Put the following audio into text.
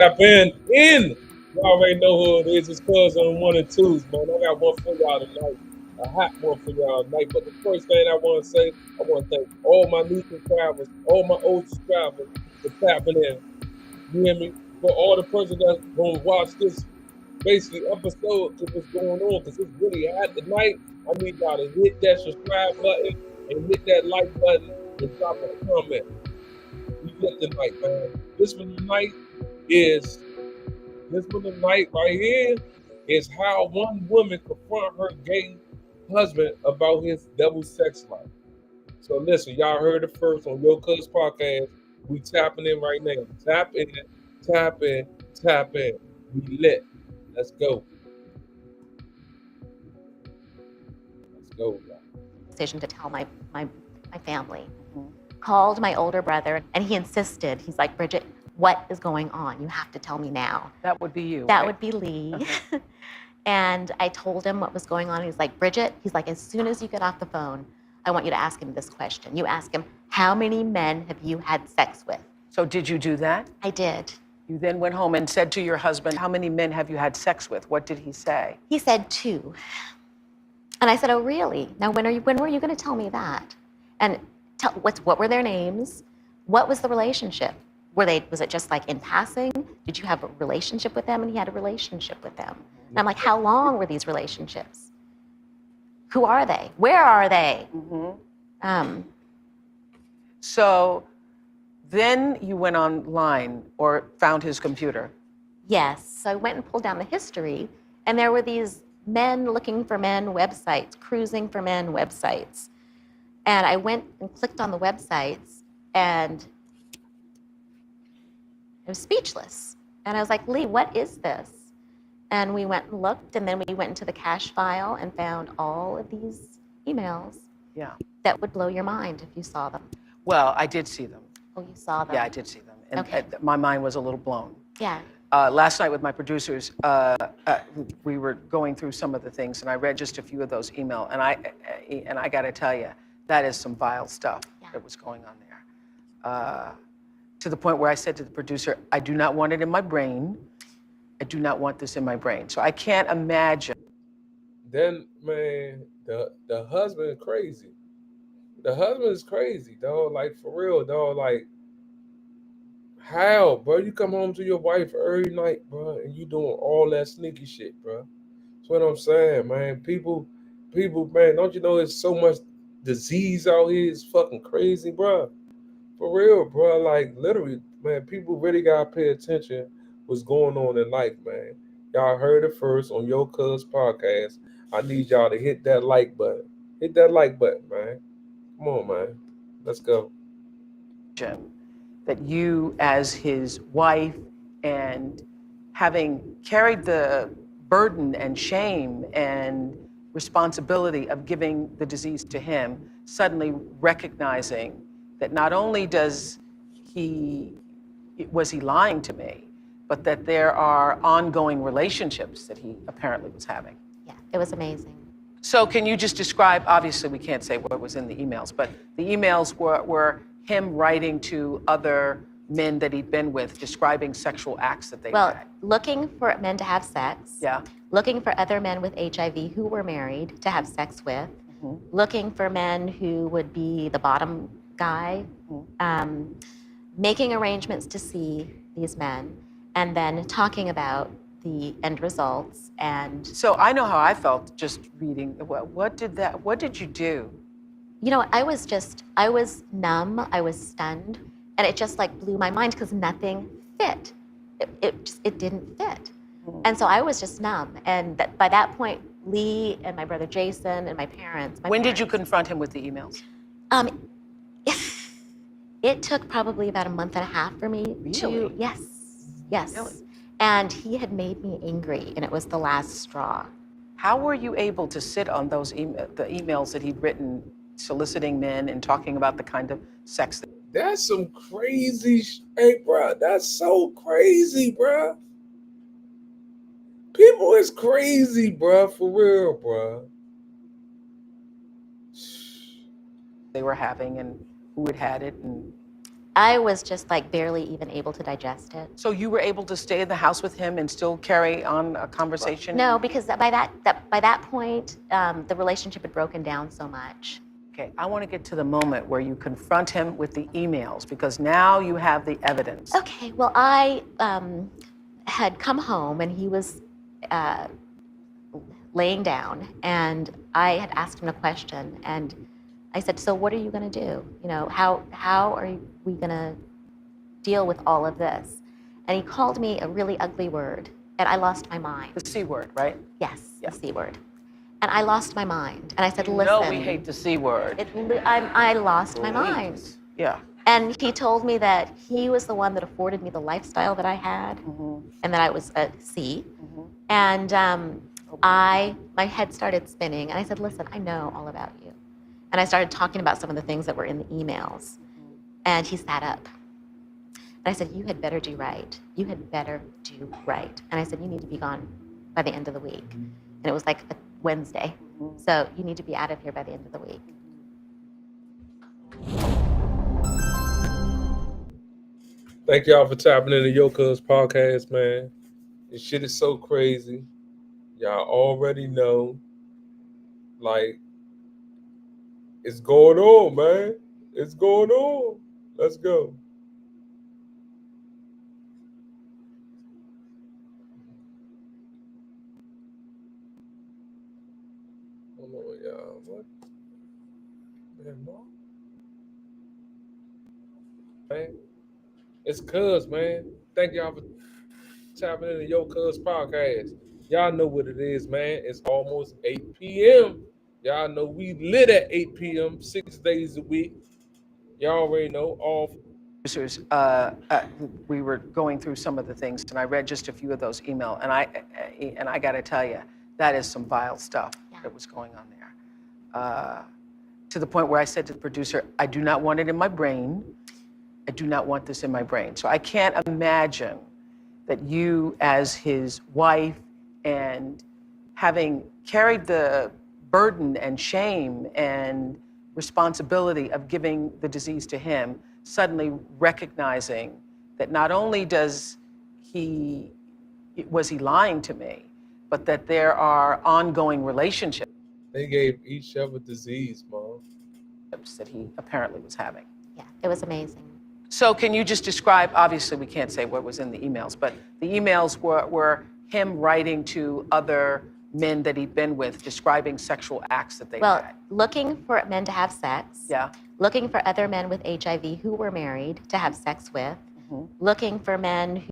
Tap in. You already know who it is. It's Cuz on one and twos, man. I got one for y'all tonight. A hot one for y'all tonight. But the first thing I want to say, I want to thank all my new subscribers, all my old subscribers for tapping in. You hear me? For all the person that's gonna watch this basically episode to what's going on, because it's really hot tonight. I need y'all to hit that subscribe button and hit that like button and drop a comment. We lit tonight, man. This one tonight is this one tonight right here is how one woman confront her gay husband about his double sex life. So listen, y'all heard it first on Yo Cuz podcast. We tapping in right now. Tap in, tap in, tap in. We lit. Let's go. Let's go, y'all. Decision to tell my family. Called my older brother, and he insisted. He's like, Bridget, what is going on? You have to tell me now. That would be you. That right? would be Lee. And I told him what was going on. He's like, Bridget, he's like, as soon as you get off the phone, I want you to ask him this question. You ask him, how many men have you had sex with? So did you do that? I did. You then went home and said to your husband, how many men have you had sex with? What did he say? He said 2. And I said, oh, really? Now, when were you going to tell me that? And what were their names? What was the relationship? Was it just like in passing? Did you have a relationship with them? And he had a relationship with them. And I'm like, how long were these relationships? Who are they? Where are they? So then you went online or found his computer. Yes. So I went and pulled down the history, and there were these men looking for men websites, cruising for men websites. And I went and clicked on the websites, and I was speechless. And I was like, Lee, what is this? And we went and looked, and then we went into the cache file and found all of these emails Yeah. that would blow your mind if you saw them. Well, I did see them. Oh, you saw them? Yeah, I did see them. And Okay. my mind was a little blown. Yeah. Last night with my producers, we were going through some of the things, and I read just a few of those emails. And I got to tell you, that is some vile stuff that was going on there. To the point where I said to the producer, I do not want it in my brain. I do not want this in my brain. So I can't imagine. Then man, the husband is crazy. The husband is crazy, dog. Like for real, dog. Like how, bro? You come home to your wife every night, bro, and you doing all that sneaky shit, bro. That's what I'm saying, man. People, man. Don't you know there's so much disease out here? It's fucking crazy, bro. For real, bro. Like literally, man. People really gotta pay attention what's going on in life, man. Y'all heard it first on Yo Cuz podcast. I need y'all to hit that like button. Hit that like button, man. Come on, man. Let's go. That you, as his wife, and having carried the burden and shame and responsibility of giving the disease to him, suddenly recognizing that not only was he lying to me, but that there are ongoing relationships that he apparently was having. Yeah, it was amazing. So can you just describe, obviously we can't say what was in the emails, but the emails were him writing to other men that he'd been with, describing sexual acts that they had. Looking for men to have sex. Yeah. Looking for other men with HIV who were married to have sex with. Looking for men who would be the bottom guy. Making arrangements to see these men, and then talking about the end results. And So I know how I felt just reading. What did you do? you know, I was numb, I was stunned, and it just like blew my mind because nothing fit. It didn't fit. And so I was just numb. And by that point, Lee and my brother Jason and my parents. When did you confront him with the emails? It took probably about a month and a half for me to, Really? yes. Really? And he had made me angry, and it was the last straw. How were you able to sit on those the emails that he'd written, soliciting men and talking about the kind of sex that... That's some crazy. Hey, bro. That's so crazy, bro. People is crazy, bro. For real, bro. they were having and who had had it? And I was just like barely even able to digest it. So you were able to stay in the house with him and still carry on a conversation? No, because by that point, the relationship had broken down so much. Okay, I want to get to the moment where you confront him with the emails, because now you have the evidence. Okay, well, I had come home and he was laying down, and I had asked him a question, and I said, so what are you going to do? You know, how are we going to deal with all of this? And he called me a really ugly word, and I lost my mind. The C word, right? Yes, Yeah. the C word. And I lost my mind. And I said, You listen. know we hate the C word. I lost my mind. Yeah. And he told me that he was the one that afforded me the lifestyle that I had, and that I was a C. And my head started spinning, and I said, listen, I know all about you. And I started talking about some of the things that were in the emails. And he sat up. And I said, you had better do right. You had better do right. And I said, you need to be gone by the end of the week. And it was like a Wednesday. So you need to be out of here by the end of the week. Thank y'all for tapping into Yo Cuz podcast, man. This shit is so crazy. Y'all already know. Like, it's going on, man. It's going on. Let's go. Hold on, y'all. What? Man, no. Man. It's Cuz, man. Thank y'all for tapping into Yo Cuz podcast. Y'all know what it is, man. It's almost 8 p.m. Y'all know we lit at 8 p.m. 6 days a week. Y'all already know. All We were going through some of the things, and I read just a few of those emails, and I got to tell you, that is some vile stuff that was going on there. To the point where I said to the producer, I do not want it in my brain. I do not want this in my brain. So I can't imagine that you, as his wife, and having carried the burden and shame and responsibility of giving the disease to him, suddenly recognizing that not only was he lying to me, but that there are ongoing relationships they gave each other disease, Mom. that he apparently was having. Yeah, it was amazing. So can you just describe, obviously we can't say what was in the emails, but the emails were him writing to other men that he'd been with, describing sexual acts that they had. Looking for men to have sex. Yeah. Looking for other men with HIV who were married to have sex with. Looking for men who